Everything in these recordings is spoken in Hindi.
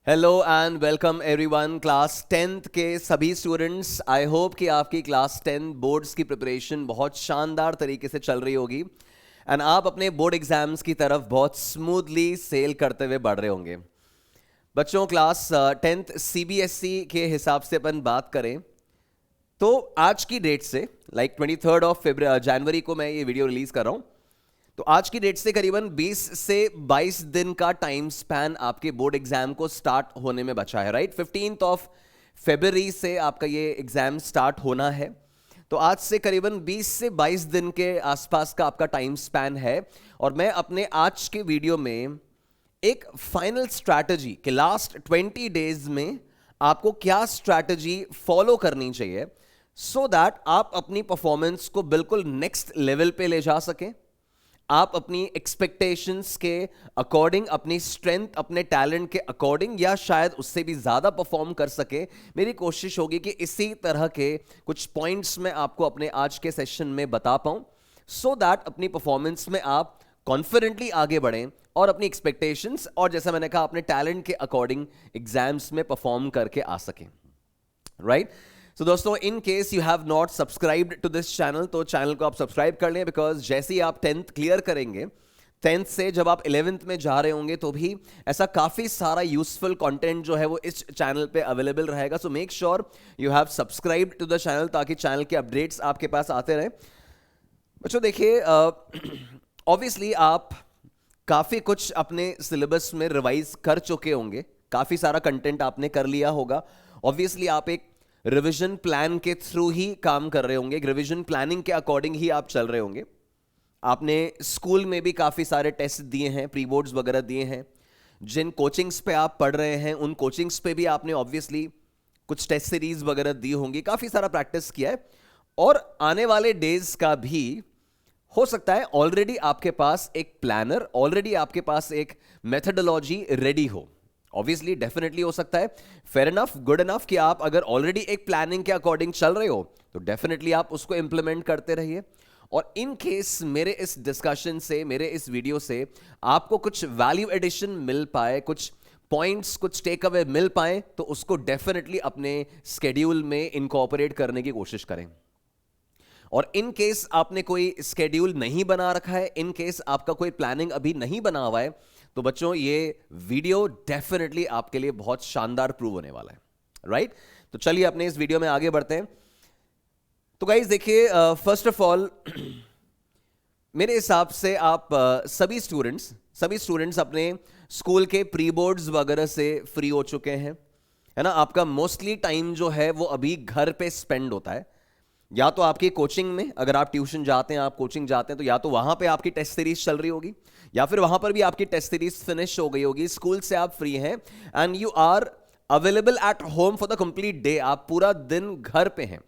Hello and welcome everyone. Class 10th के सभी स्टूडेंट्स, आई होप कि आपकी क्लास 10 बोर्ड्स की प्रिपरेशन बहुत शानदार तरीके से चल रही होगी एंड आप अपने बोर्ड एग्जाम्स की तरफ बहुत स्मूथली सेल करते हुए बढ़ रहे होंगे। बच्चों, क्लास 10th सीबीएसई के हिसाब से अपन बात करें तो आज की डेट से लाइक 23 जनवरी को मैं ये वीडियो रिलीज कर रहा हूँ। तो आज की डेट से करीबन 20 से 22 दिन का टाइम स्पैन आपके बोर्ड एग्जाम को स्टार्ट होने में बचा है, राइट। 15 फरवरी से आपका ये एग्जाम स्टार्ट होना है। तो आज से करीबन 20 से 22 दिन के आसपास का आपका टाइम स्पैन है और मैं अपने आज के वीडियो में एक फाइनल स्ट्रैटेजी कि लास्ट 20 डेज में आपको क्या स्ट्रैटेजी फॉलो करनी चाहिए सो दैट आप अपनी परफॉर्मेंस को बिल्कुल नेक्स्ट लेवल पे ले जा सकें। आप अपनी एक्सपेक्टेशंस के अकॉर्डिंग, अपनी स्ट्रेंथ, अपने टैलेंट के अकॉर्डिंग या शायद उससे भी ज़्यादा परफॉर्म कर सके। मेरी कोशिश होगी कि इसी तरह के कुछ पॉइंट्स मैं आपको अपने आज के सेशन में बता पाऊं सो दैट अपनी परफॉर्मेंस में आप कॉन्फिडेंटली आगे बढ़ें और अपनी एक्सपेक्टेशंस और जैसा मैंने कहा अपने टैलेंट के अकॉर्डिंग एग्जाम्स में परफॉर्म करके आ सकें, राइट। तो दोस्तों, in case you have not subscribed to this channel तो चैनल को आप सब्सक्राइब कर लें, बिकॉज जैसे ही आप 10th क्लियर करेंगे, 10th से जब आप 11th में जा रहे होंगे तो भी ऐसा काफी सारा यूजफुल कंटेंट जो है वो इस चैनल पे अवेलेबल रहेगा। So make sure you have subscribed to the channel ताकि चैनल के अपडेट्स आपके पास आते रहे। बच्चों देखिए, ऑब्वियसली आप काफी कुछ अपने सिलेबस में रिवाइज कर चुके होंगे, काफी सारा कंटेंट आपने कर लिया होगा। ऑब्वियसली आप एक रिवीजन प्लान के थ्रू ही काम कर रहे होंगे, रिवीजन प्लानिंग के अकॉर्डिंग ही आप चल रहे होंगे। आपने स्कूल में भी काफ़ी सारे टेस्ट दिए हैं, प्री बोर्ड्स वगैरह दिए हैं। जिन कोचिंग्स पे आप पढ़ रहे हैं उन कोचिंग्स पे भी आपने ऑब्वियसली कुछ टेस्ट सीरीज वगैरह दी होंगी, काफ़ी सारा प्रैक्टिस किया है। और आने वाले डेज का भी हो सकता है ऑलरेडी आपके पास एक प्लानर, ऑलरेडी आपके पास एक मेथडोलॉजी रेडी हो। ऑब्वियसली डेफिनेटली हो सकता है, फेयर इनफ, गुड इनफ कि आप अगर ऑलरेडी एक प्लानिंग के अकॉर्डिंग चल रहे हो तो डेफिनेटली आप उसको इंप्लीमेंट करते रहिए। और इन केस मेरे इस डिस्कशन से, मेरे इस वीडियो से आपको कुछ वैल्यू एडिशन मिल पाए, कुछ पॉइंट्स, कुछ टेक अवे मिल पाए तो उसको डेफिनेटली अपने स्केड्यूल में इनकॉर्पोरेट करने की कोशिश करें। और इन केस आपने कोई स्केड्यूल नहीं बना रखा है, इन केस आपका कोई प्लानिंग अभी नहीं बना हुआ है, तो बच्चों ये वीडियो डेफिनेटली आपके लिए बहुत शानदार प्रूव होने वाला है, राइट। तो चलिए अपने इस वीडियो में आगे बढ़ते हैं। तो गाइस देखिए, फर्स्ट ऑफ ऑल मेरे हिसाब से आप सभी स्टूडेंट्स अपने स्कूल के प्री बोर्ड्स वगैरह से फ्री हो चुके हैं, है ना। आपका मोस्टली टाइम जो है वो अभी घर पे स्पेंड होता है, या तो आपकी कोचिंग में, अगर आप ट्यूशन जाते हैं, आप कोचिंग जाते हैं तो या तो वहां पे आपकी टेस्ट सीरीज चल रही होगी या फिर वहां पर भी आपकी टेस्ट सीरीज फिनिश हो गई होगी। स्कूल से आप फ्री हैं and you are available at home for the complete day. आप पूरा दिन घर पे हैं।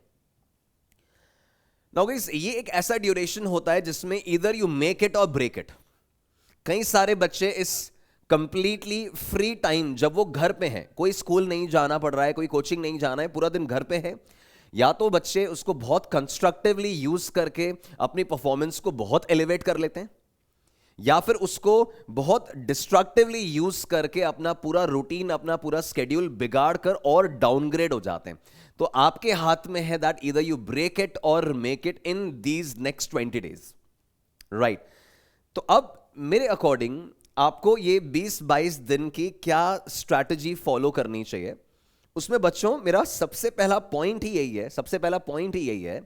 नाउ गाइस, ये एक ऐसा ड्यूरेशन होता है जिसमें इधर यू मेक इट और ब्रेक इट। कई सारे बच्चे इस कंप्लीटली फ्री टाइम, जब वो घर पे हैं, कोई स्कूल नहीं जाना पड़ रहा है, कोई कोचिंग नहीं जाना है, पूरा दिन घर पे है, या तो बच्चे उसको बहुत कंस्ट्रक्टिवली यूज करके अपनी परफॉर्मेंस को बहुत एलिवेट कर लेते हैं, या फिर उसको बहुत डिस्ट्रक्टिवली यूज करके अपना पूरा रूटीन, अपना पूरा स्केड्यूल बिगाड़ कर और डाउनग्रेड हो जाते हैं। तो आपके हाथ में है that either you break it or make it in these next 20 days, right. तो अब मेरे अकॉर्डिंग आपको ये 20-22 दिन की क्या स्ट्रैटेजी फॉलो करनी चाहिए, उसमें बच्चों मेरा सबसे पहला पॉइंट ही यही है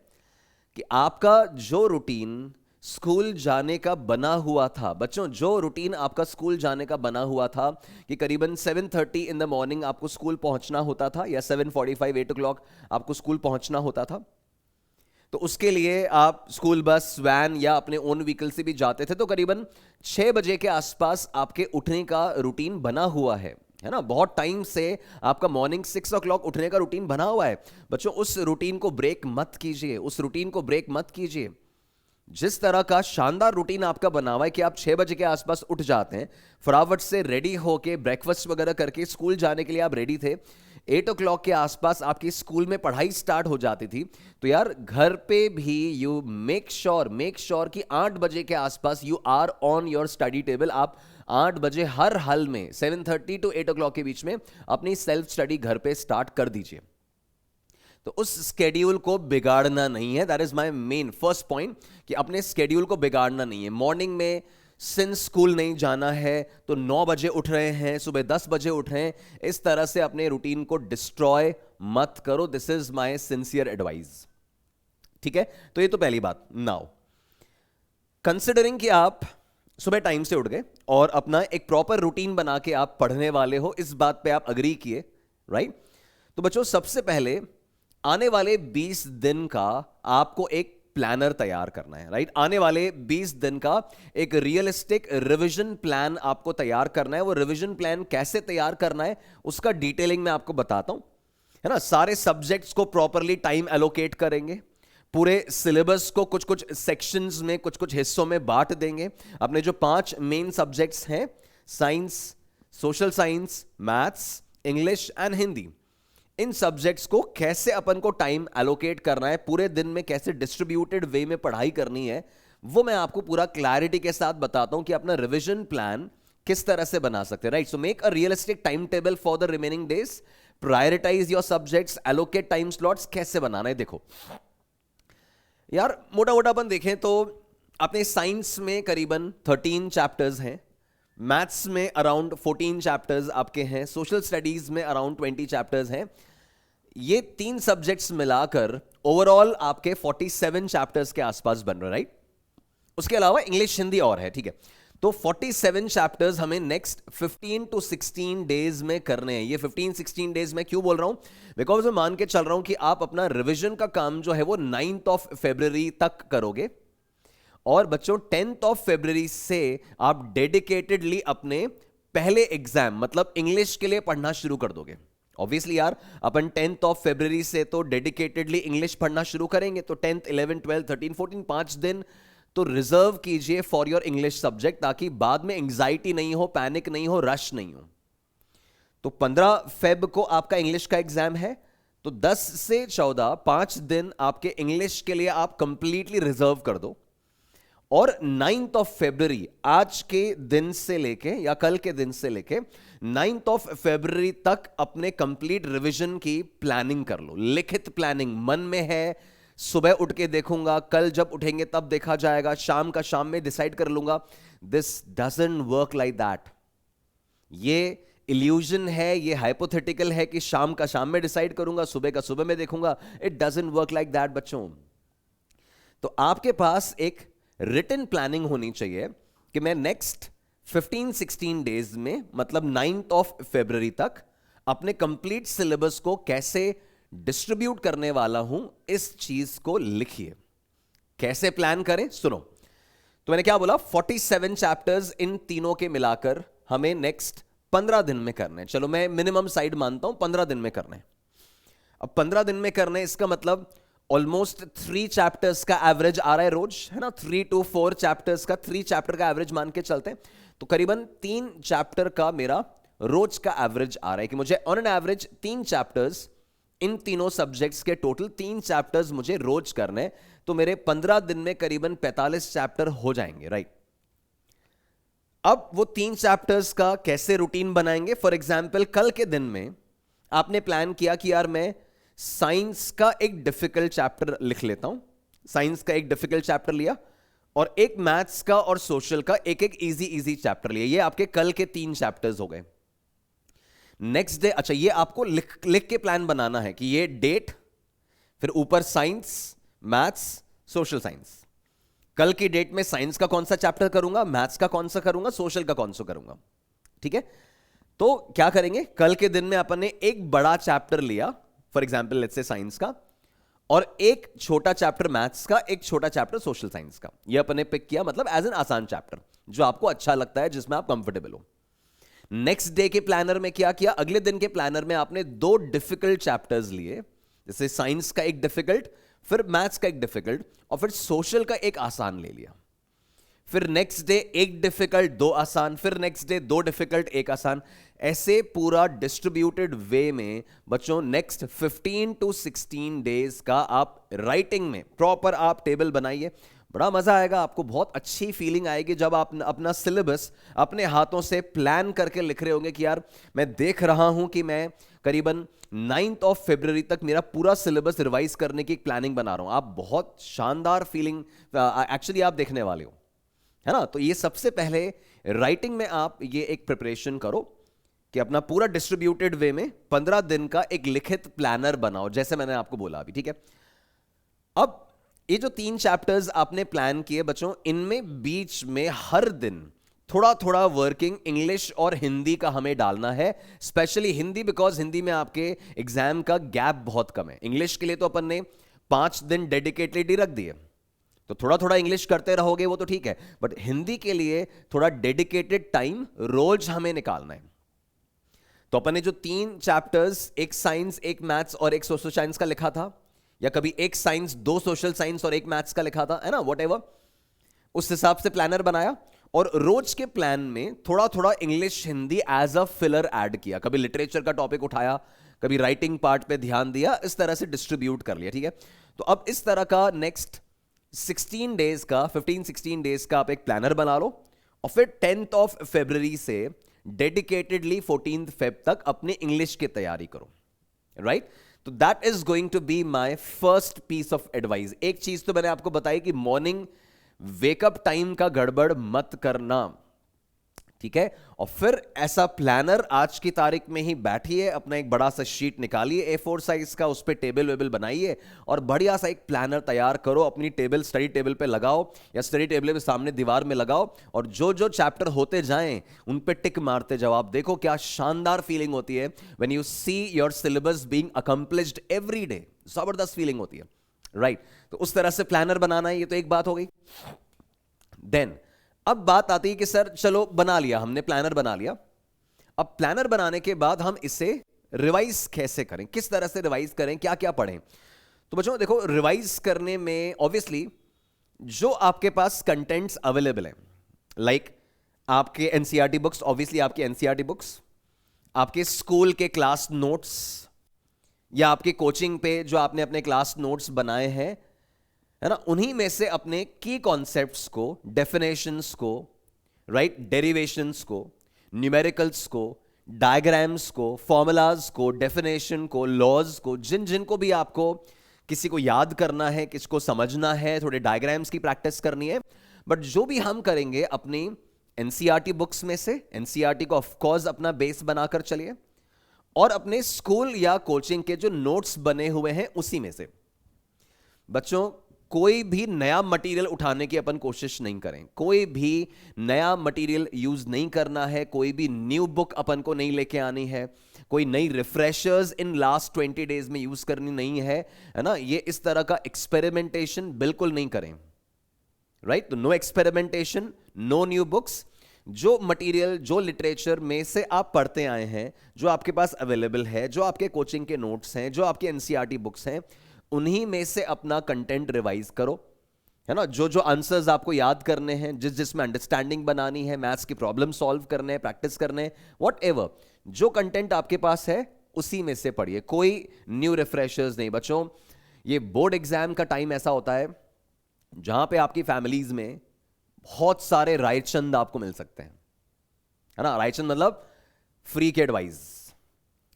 कि आपका जो रूटीन स्कूल जाने का बना हुआ था, बच्चों जो रूटीन आपका स्कूल जाने का बना हुआ था कि करीबन 7:30 इन द मॉर्निंग आपको स्कूल पहुंचना होता था, या 7:45 8 o'clock आपको स्कूल पहुंचना होता था। तो उसके लिए आप स्कूल बस, वैन या अपने ओन व्हीकल से भी जाते थे, तो करीबन 6 बजे के आसपास आपके उठने का रूटीन बना हुआ है ना। बहुत टाइम से आपका मॉर्निंग 6 o'clock उठने का रूटीन बना हुआ है। बच्चों उस रूटीन को ब्रेक मत कीजिए। जिस तरह का शानदार रूटीन आपका बना हुआ है कि आप 6 बजे के आसपास उठ जाते हैं, फटाफट से रेडी होके ब्रेकफास्ट वगैरह करके स्कूल जाने के लिए आप रेडी थे, 8 o'clock के आसपास आपकी स्कूल में पढ़ाई स्टार्ट हो जाती थी, तो यार घर पे भी यू मेक श्योर कि 8 बजे के आसपास you are on your study table. आप 8 बजे हर हाल में 7:30 to 8 o'clock के बीच में अपनी सेल्फ स्टडी घर पे स्टार्ट कर दीजिए। तो उस स्केड्यूल को बिगाड़ना नहीं है, that is my main first point, कि अपने स्केड्यूल को बिगाड़ना नहीं है। मॉर्निंग में सिंस स्कूल नहीं जाना है तो 9 बजे उठ रहे हैं, सुबह 10 बजे उठ रहे हैं, इस तरह से अपने रूटीन को डिस्ट्रॉय मत करो। This is my sincere advice, ठीक है। तो ये तो पहली बात। नाउ कंसिडरिंग कि आप सुबह टाइम से उठ गए और अपना एक प्रॉपर रूटीन बना के आप पढ़ने वाले हो, इस बात पे आप अग्री किए, राइट। तो बच्चों सबसे पहले आने वाले 20 दिन का आपको एक प्लानर तैयार करना है, राइट। आने वाले 20 दिन का एक रियलिस्टिक रिवीजन प्लान आपको तैयार करना है। वो रिवीजन प्लान कैसे तैयार करना है उसका डिटेलिंग में आपको बताता हूं, है ना। सारे सब्जेक्ट्स को प्रॉपरली टाइम एलोकेट करेंगे, पूरे सिलेबस को कुछ कुछ सेक्शंस में, कुछ कुछ हिस्सों में बांट देंगे। अपने जो 5 मेन सब्जेक्ट्स हैं, science, social science, maths, English and Hindi, in subjects को कैसे अपन को टाइम एलोकेट करना है, पूरे दिन में कैसे डिस्ट्रीब्यूटेड वे में पढ़ाई करनी है, वो मैं आपको पूरा क्लैरिटी के साथ बताता हूं कि अपना रिवीजन प्लान किस तरह से बना सकते हैं, right. So make a realistic time table for the remaining days, prioritise your subjects, allocate time slots. कैसे बनाना है देखो यार, मोटा मोटा अपन देखें तो अपने साइंस में करीबन 13 चैप्टर्स हैं, मैथ्स में अराउंड 14 चैप्टर्स आपके हैं, सोशल स्टडीज में अराउंड 20 चैप्टर्स हैं। ये 3 सब्जेक्ट्स मिलाकर ओवरऑल आपके 47 चैप्टर्स के आसपास बन रहे, राइट। उसके अलावा इंग्लिश, हिंदी और है, ठीक है। तो 47 चैप्टर्स हमें नेक्स्ट 15 to 16 डेज में करने हैं। ये 15-16 डेज में क्यों बोल रहा हूं, बिकॉज मैं मान के चल रहा हूं कि आप अपना रिवीजन का काम जो है वो 9th February तक करोगे, और बच्चों 10th February से आप डेडिकेटेडली अपने पहले एग्जाम मतलब इंग्लिश के लिए पढ़ना शुरू कर दोगे। ऑब्वियसली यार, अपन 10th February से तो डेडिकेटेडली इंग्लिश पढ़ना शुरू करेंगे, तो 10th, 11th, 12th, 13th, 14 5 दिन तो रिजर्व कीजिए फॉर योर इंग्लिश सब्जेक्ट, ताकि बाद में एंग्जाइटी नहीं हो, पैनिक नहीं हो, रश नहीं हो। तो 15 फेब को आपका इंग्लिश का एग्जाम है, तो 10 से 14 5 दिन आपके इंग्लिश के लिए आप कंप्लीटली रिजर्व कर दो। और 9th February आज के दिन से लेके या कल के दिन से लेके 9th February तक अपने कंप्लीट रिवीजन की प्लानिंग कर लो। लिखित प्लानिंग मन में है, सुबह उठ के देखूंगा, कल जब उठेंगे तब देखा जाएगा, शाम का शाम में डिसाइड कर लूंगा। This doesn't work like that. ये इल्यूजन है, ये हाइपोथेटिकल है कि शाम का शाम में डिसाइड करूंगा, सुबह का सुबह में देखूंगा। It doesn't work like that बच्चों। तो आपके पास एक रिटन प्लानिंग होनी चाहिए कि मैं नेक्स्ट 15-16 डेज में मतलब 9th February तक अपने कंप्लीट सिलेबस को कैसे डिस्ट्रीब्यूट करने वाला हूं, इस चीज को लिखिए। कैसे प्लान करें सुनो। तो मैंने क्या बोला, 47 चैप्टर्स इन तीनों के मिलाकर हमें नेक्स्ट 15 दिन में करने हैं। चलो मैं मिनिमम साइड मानता हूं 15 दिन में करने। अब 15 दिन में करने, इसका मतलब ऑलमोस्ट 3 चैप्टर्स का एवरेज आ रहा है रोज, है ना। 3 to 4 चैप्टर्स का, 3 चैप्टर का एवरेज मान के चलते हैं, तो करीबन 3 चैप्टर का मेरा रोज का एवरेज आ रहा है कि मुझे ऑन एन एवरेज 3 चैप्टर्स, इन तीनों सब्जेक्ट्स के टोटल 3 चैप्टर्स मुझे रोज करने। तो मेरे 15 दिन में करीबन 45 चैप्टर हो जाएंगे, राइट। अब वो 3 चैप्टर्स का कैसे रूटीन बनाएंगे। फॉर एग्जाम्पल कल के दिन में आपने प्लान किया कि यार मैं साइंस का एक डिफिकल्ट चैप्टर लिख लेता हूं, साइंस का एक डिफिकल्ट चैप्टर लिया, और एक मैथ्स का और सोशल का एक एक इजी चैप्टर लिया। ये आपके कल के 3 चैप्टर्स हो गए। नेक्स्ट डे, अच्छा ये आपको लिख के प्लान बनाना है कि ये डेट, फिर ऊपर साइंस, मैथ्स, सोशल साइंस। कल की डेट में साइंस का कौन सा चैप्टर करूंगा, मैथ्स का कौन सा करूंगा, सोशल का कौन सा करूंगा, ठीक है। तो क्या करेंगे, कल के दिन में अपन ने एक बड़ा चैप्टर लिया, for example let's say science का, और एक छोटा चैप्टर मैथ्स का, एक छोटा चैप्टर सोशल साइंस का। ये अपन ने पिक किया, मतलब एज एन आसान चैप्टर जो आपको अच्छा लगता है, जिसमें आप कंफर्टेबल हो। नेक्स्ट डे के प्लानर में क्या किया, अगले दिन के प्लानर में आपने 2 डिफिकल्ट चैप्टर्स लिए, जैसे साइंस का एक डिफिकल्ट, फिर मैथ्स का एक डिफिकल्ट, और फिर सोशल का एक आसान ले लिया। फिर नेक्स्ट डे एक डिफिकल्ट दो आसान, फिर नेक्स्ट डे दो डिफिकल्ट एक आसान, ऐसे पूरा डिस्ट्रीब्यूटेड वे में बच्चों नेक्स्ट 15 to 16 डेज का आप राइटिंग में प्रॉपर आप टेबल बनाइए। बड़ा मजा आएगा आपको, बहुत अच्छी फीलिंग आएगी जब आप अपना सिलेबस अपने हाथों से प्लान करके लिख रहे होंगे कि यार मैं देख रहा हूं कि मैं करीबन 9th of February तक मेरा पूरा सिलेबस रिवाइज करने की एक प्लानिंग बना रहा हूं। आप बहुत शानदार फीलिंग एक्चुअली आप देखने वाले हो, है ना। तो ये सबसे पहले राइटिंग में आप ये एक प्रिपरेशन करो कि अपना पूरा डिस्ट्रीब्यूटेड वे में 15 दिन का एक लिखित प्लानर बनाओ, जैसे मैंने आपको बोला अभी, ठीक है। अब ये जो 3 चैप्टर्स आपने प्लान किए बच्चों, इनमें बीच में हर दिन थोड़ा थोड़ा वर्किंग इंग्लिश और हिंदी का हमें डालना है, स्पेशली हिंदी, बिकॉज हिंदी में आपके एग्जाम का गैप बहुत कम है। इंग्लिश के लिए तो अपन ने 5 दिन डेडिकेटेड ही रख दिए, तो थोड़ा थोड़ा इंग्लिश करते रहोगे वो तो ठीक है, बट हिंदी के लिए थोड़ा डेडिकेटेड टाइम रोज हमें निकालना है। तो अपन ने जो 3 चैप्टर्स, एक साइंस, एक मैथ्स और एक सोशल साइंस का लिखा था, या कभी एक साइंस, 2 सोशल साइंस और एक मैथ्स का लिखा था, है ना, व्हाटएवर, उस हिसाब से प्लानर बनाया और रोज के प्लान में थोड़ा थोड़ा English Hindi as a filler add किया। कभी लिटरेचर का टॉपिक उठाया, कभी राइटिंग पार्ट पे ध्यान दिया, इस तरह से डिस्ट्रीब्यूट कर लिया, ठीक है। तो अब इस तरह का नेक्स्ट 16 डेज का, 15-16 डेज का आप एक प्लानर बना लो और फिर 10th of February से डेडिकेटेडली 14th Feb तक अपने इंग्लिश की तैयारी करो, राइट। तो that is going to be my first piece of advice. एक चीज तो मैंने आपको बताई कि मॉर्निंग वेकअप टाइम का गड़बड़ मत करना, ठीक है। और फिर ऐसा प्लानर आज की तारीख में ही बैठिए, अपना एक बड़ा सा शीट निकालिए A4 साइज का, उस पर टेबल वेबल बनाइए और बढ़िया सा एक प्लानर तैयार करो, अपनी टेबल, स्टडी टेबल पे लगाओ या स्टडी टेबल पे सामने दीवार में लगाओ और जो जो चैप्टर होते जाएं उन पे टिक मारते जाओ। आप देखो क्या शानदार फीलिंग होती है when you see your syllabus being accomplished every day. जबरदस्त फीलिंग होती है, राइट। तो उस तरह से प्लानर बनाना है, ये तो एक बात हो गई। देन अब बात आती है कि सर चलो बना लिया हमने, प्लानर बना लिया, अब प्लानर बनाने के बाद हम इसे रिवाइज कैसे करें, किस तरह से रिवाइज करें, क्या क्या पढ़ें। तो बच्चों देखो, रिवाइज करने में ऑब्वियसली जो आपके पास कंटेंट्स अवेलेबल हैं, लाइक आपके एनसीईआरटी बुक्स, ऑब्वियसली आपके एनसीईआरटी बुक्स, आपके स्कूल के क्लास नोट्स या आपके कोचिंग पे जो आपने अपने क्लास नोट्स बनाए हैं, है ना, उन्हीं में से अपने की कॉन्सेप्ट्स को, डेफिनेशंस को, राइट, डेरिवेशंस को, न्यूमेरिकल्स को, डायग्राम्स को, फॉर्मूलाज को, डेफिनेशन को, लॉज को, जिन जिन को भी आपको किसी को याद करना है, किसको समझना है, थोड़े डायग्राम्स की प्रैक्टिस करनी है, बट जो भी हम करेंगे अपनी एनसीईआरटी बुक्स में से, एनसीईआरटी को ऑफ कोर्स अपना बेस बनाकर चलिए, और अपने स्कूल या कोचिंग के जो नोट्स बने हुए हैं उसी में से। बच्चों कोई भी नया मटेरियल उठाने की अपन कोशिश नहीं करें, कोई भी नया मटेरियल यूज नहीं करना है, कोई भी न्यू बुक अपन को नहीं लेके आनी है, कोई नई रिफ्रेशर्स इन लास्ट 20 डेज में यूज करनी नहीं है, है ना। ये इस तरह का एक्सपेरिमेंटेशन बिल्कुल नहीं करें, राइट। तो no experimentation, no new books. जो मटेरियल, जो लिटरेचर में से आप पढ़ते आए हैं, जो आपके पास अवेलेबल है, जो आपके कोचिंग के नोट्स हैं, जो आपके एनसीईआरटी बुक्स हैं, उन्हीं में से अपना कंटेंट रिवाइज करो, है ना। जो जो आंसर्स आपको याद करने हैं, जिसमें अंडरस्टैंडिंग बनानी है, मैथ्स की प्रॉब्लम सॉल्व करने हैं, प्रैक्टिस करने हैं, व्हाटएवर, जो कंटेंट आपके पास है उसी में से पढ़िए, कोई न्यू रिफ्रेशर्स नहीं। बच्चों ये बोर्ड एग्जाम का टाइम ऐसा होता है जहां पे आपकी फैमिलीज में बहुत सारे रायचंद आपको मिल सकते हैं, है ना। रायचंद मतलब फ्री के एडवाइस,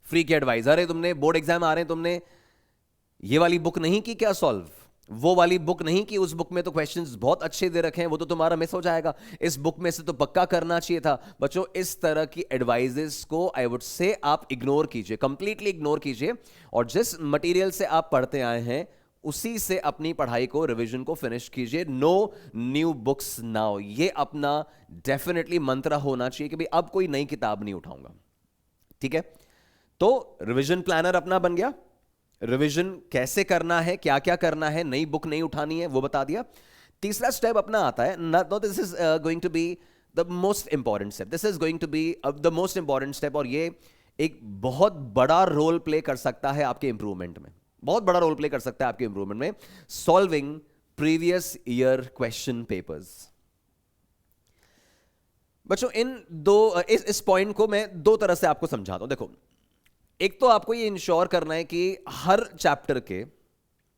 फ्री के एडवाइस। अरे तुमने बोर्ड एग्जाम आ रहे हैं, तुमने ये वाली बुक नहीं की क्या सॉल्व, वो वाली बुक नहीं की, उस बुक में तो क्वेश्चंस बहुत अच्छे दे रखे हैं, वो तो तुम्हारा मिस हो जाएगा, इस बुक में से तो पक्का करना चाहिए था। बच्चों इस तरह की एडवाइजेस को आई वुड से आप इग्नोर कीजिए, कंप्लीटली इग्नोर कीजिए, और जिस मटेरियल से आप पढ़ते आए हैं उसी से अपनी पढ़ाई को, रिवीजन को फिनिश कीजिए। नो न्यू बुक्स नाउ, ये अपना डेफिनेटली मंत्र होना चाहिए कि भाई अब कोई नई किताब नहीं उठाऊंगा, ठीक है। तो रिवीजन प्लानर अपना बन गया, रिवीजन कैसे करना है, क्या क्या करना है, नई बुक नहीं उठानी है, वो बता दिया। तीसरा स्टेप अपना आता है, no this is going to be the most important step, this is going to be the most important step, और ये एक बहुत बड़ा रोल प्ले कर सकता है आपके इंप्रूवमेंट में, बहुत बड़ा रोल प्ले कर सकता है आपके इंप्रूवमेंट में। Solving previous year question papers, बच्चों इन दो इस पॉइंट को मैं दो तरह से आपको समझाता हूं। देखो, एक तो आपको ये इंश्योर करना है कि हर चैप्टर के,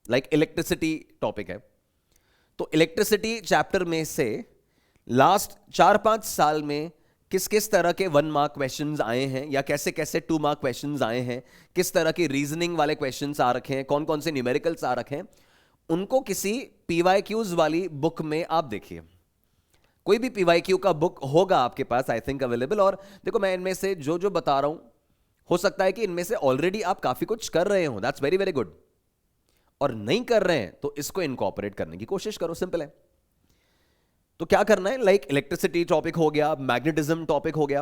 लाइक इलेक्ट्रिसिटी टॉपिक है, तो इलेक्ट्रिसिटी चैप्टर में से लास्ट 4-5 साल में किस किस तरह के 1 मार्क क्वेश्चंस आए हैं या कैसे कैसे 2 मार्क क्वेश्चंस आए हैं, किस तरह की रीजनिंग वाले क्वेश्चंस आ रखे हैं, कौन कौन से न्यूमेरिकल्स आ रखे हैं, उनको किसी पीवाईक्यूज वाली बुक में आप देखिए। कोई भी पीवाईक्यू का बुक होगा आपके पास आई थिंक अवेलेबल। और देखो, मैं इनमें से जो जो बता रहा हूं, हो सकता है कि इनमें से ऑलरेडी आप काफी कुछ कर रहे हो, दैट्स वेरी वेरी गुड, और नहीं कर रहे हैं तो इसको इनकॉर्पोरेट करने की कोशिश करो, सिंपल है। तो क्या करना है, लाइक इलेक्ट्रिसिटी टॉपिक हो गया, मैग्नेटिज्म टॉपिक हो गया,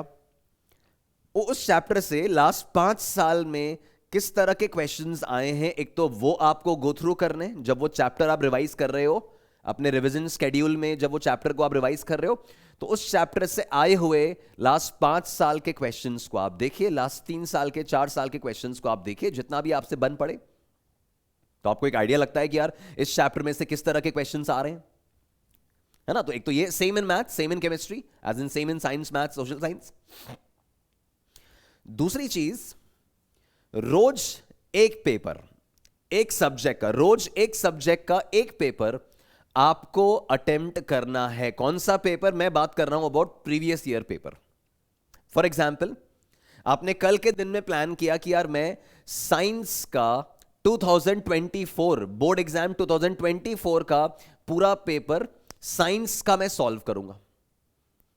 वो उस चैप्टर से लास्ट 5 साल में किस तरह के क्वेश्चंस आए हैं, एक तो वो आपको गो थ्रू करने, जब वो चैप्टर आप रिवाइज कर रहे हो अपने रिवीजन स्केड्यूल में, जब वो चैप्टर को आप रिवाइज कर रहे हो, तो उस चैप्टर से आए हुए लास्ट 5 साल के क्वेश्चंस को आप देखिए, लास्ट 3 साल के, 4 साल के क्वेश्चंस को आप देखिए, जितना भी आपसे बन पड़े, तो आपको एक आइडिया लगता है कि यार इस चैप्टर में से किस तरह के क्वेश्चंस आ रहे हैं, है ना। तो एक तो ये same in math, same in chemistry, as in same in science, math, social science. दूसरी चीज, रोज एक पेपर, एक सब्जेक्ट का, रोज एक सब्जेक्ट का एक पेपर आपको अटेम्प्ट करना है। कौन सा पेपर मैं बात कर रहा हूं, about previous year paper. For example, आपने कल के दिन में प्लान किया कि यार मैं साइंस का 2024 बोर्ड एग्जाम 2024 का पूरा पेपर साइंस का मैं सॉल्व करूंगा,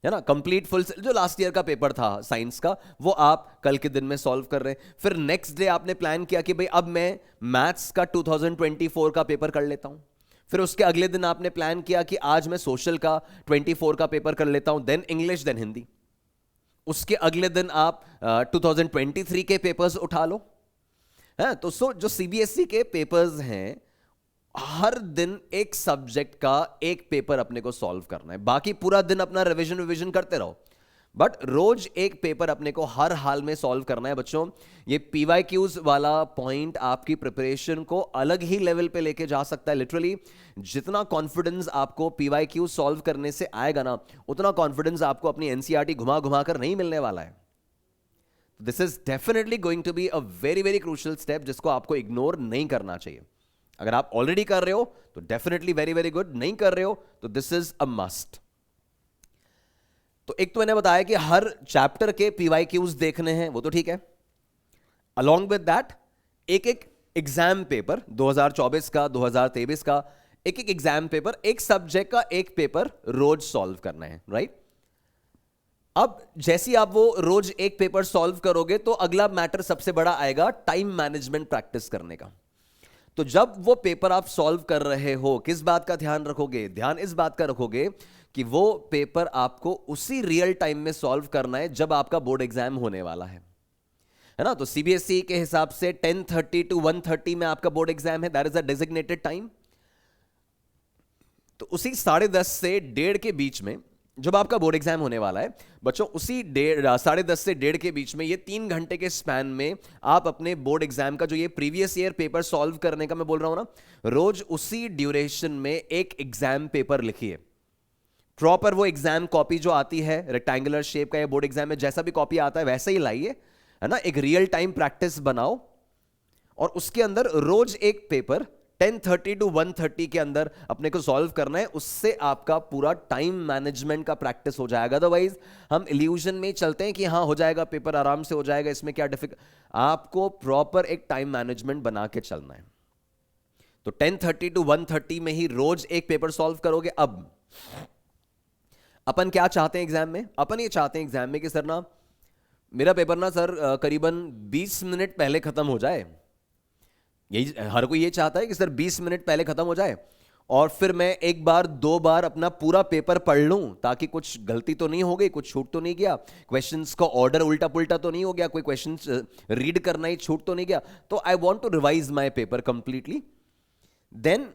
है ना। कंप्लीट फुल जो लास्ट ईयर का पेपर था साइंस का, वो आप कल के दिन में सॉल्व कर रहे हैं। फिर नेक्स्ट डे आपने प्लान किया कि भाई अब मैं मैथ्स का 2024 का पेपर कर लेता हूं। फिर उसके अगले दिन आपने प्लान किया कि आज मैं सोशल का 24 का पेपर कर लेता हूं, देन इंग्लिश, देन हिंदी। उसके अगले दिन आप 2023 के पेपर्स उठा लो, है। तो जो सीबीएसई के पेपर्स हैं, हर दिन एक सब्जेक्ट का एक पेपर अपने को सॉल्व करना है, बाकी पूरा दिन अपना रिवीजन करते रहो, बट रोज एक पेपर अपने को हर हाल में सॉल्व करना है। बच्चों, ये पीवाईक्यूज वाला पॉइंट आपकी प्रिपरेशन को अलग ही लेवल पे लेके जा सकता है। लिटरली जितना कॉन्फिडेंस आपको पीवाईक्यू सॉल्व करने से आएगा ना, उतना कॉन्फिडेंस आपको अपनी एनसीईआरटी घुमा घुमा कर नहीं मिलने वाला है। This is definitely going to be a very very crucial step, जिसको आपको इग्नोर नहीं करना चाहिए। अगर आप ऑलरेडी कर रहे हो तो डेफिनेटली वेरी वेरी गुड, नहीं कर रहे हो तो दिस इज अ मस्ट। तो एक तो मैंने बताया कि हर चैप्टर के पीवाईक्यूज देखने हैं, वो तो ठीक है। अलॉन्ग विद दैट एक एक एग्जाम पेपर 2024 का, 2023 का, एक एक एग्जाम पेपर, एक सब्जेक्ट का एक पेपर रोज सॉल्व करना है, राइट। अब जैसे आप वो रोज एक पेपर सॉल्व करोगे तो अगला मैटर सबसे बड़ा आएगा टाइम मैनेजमेंट प्रैक्टिस करने का। तो जब वो पेपर आप सॉल्व कर रहे हो, किस बात का ध्यान रखोगे, ध्यान इस बात का रखोगे कि वो पेपर आपको उसी रियल टाइम में सॉल्व करना है जब आपका बोर्ड एग्जाम होने वाला है ना। तो सीबीएसई के हिसाब से 10:30 to 1:30 में आपका बोर्ड एग्जाम है, that is a designated time. तो उसी 10:30 से 1:30 के बीच में जब आपका बोर्ड एग्जाम होने वाला है बच्चों, उसी 10:30 से 1:30 के बीच में, ये 3 घंटे के स्पैन में आप अपने बोर्ड एग्जाम का जो ये प्रीवियस ईयर पेपर सॉल्व करने का मैं बोल रहा हूं ना, रोज उसी ड्यूरेशन में एक एग्जाम पेपर लिखिए। प्रॉपर वो एग्जाम कॉपी जो आती है रेक्टेंगुलर शेप का, या बोर्ड एग्जाम में जैसा भी कॉपी आता है वैसे ही लाइए, है ना। एक रियल टाइम प्रैक्टिस बनाओ और उसके अंदर रोज एक पेपर 10:30 to 1:30 के अंदर अपने को सॉल्व करना है। उससे आपका पूरा टाइम मैनेजमेंट का प्रैक्टिस हो जाएगा। अदरवाइज हम इल्यूजन में चलते हैं कि हाँ हो जाएगा पेपर, आराम से हो जाएगा, इसमें क्या डिफिकल्ट। आपको प्रॉपर एक टाइम मैनेजमेंट बना के चलना है। तो 10:30 to 1:30 में ही रोज एक पेपर सॉल्व करोगे। अब अपन क्या चाहते हैं एग्जाम में, अपन ये चाहते हैं एग्जाम में कि सर ना मेरा पेपर ना सर करीबन 20 मिनट पहले खत्म हो जाए। यही हर कोई ये चाहता है कि सर 20 मिनट पहले खत्म हो जाए और फिर मैं एक बार 2 बार अपना पूरा पेपर पढ़ लूं, ताकि कुछ गलती तो नहीं हो गई, कुछ छूट तो नहीं गया, क्वेश्चंस का ऑर्डर उल्टा पुल्टा तो नहीं हो गया, कोई क्वेश्चंस रीड करना ही छूट तो नहीं गया। तो I want to revise my paper completely. Then